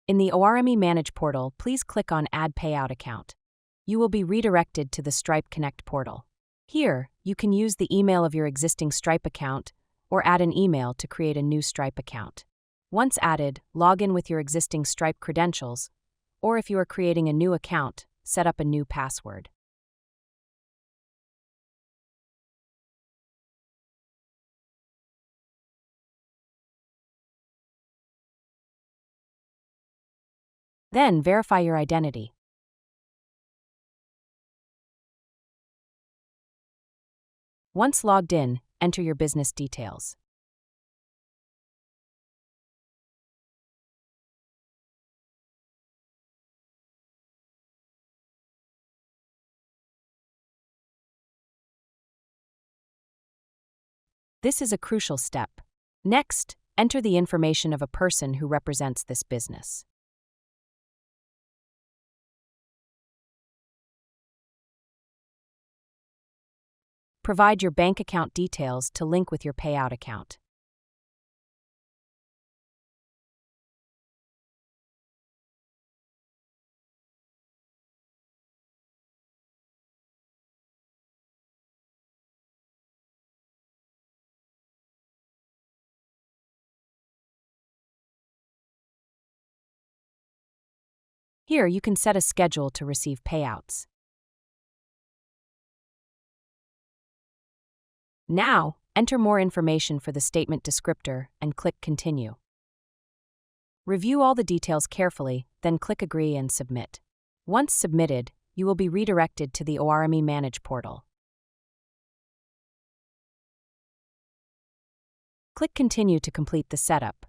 In the ORME Manage portal, please click on Add Payout Account. You will be redirected to the Stripe Connect portal. Here, you can use the email of your existing Stripe account or add an email to create a new Stripe account. Once added, log in with your existing Stripe credentials, or if you are creating a new account, set up a new password. Then, verify your identity. Once logged in, enter your business details. This is a crucial step. Next, enter the information of a person who represents this business. Provide your bank account details to link with your payout account. Here, you can set a schedule to receive payouts. Now, enter more information for the statement descriptor and click Continue. Review all the details carefully, then click Agree and Submit. Once submitted, you will be redirected to the ORME Manage portal. Click Continue to complete the setup.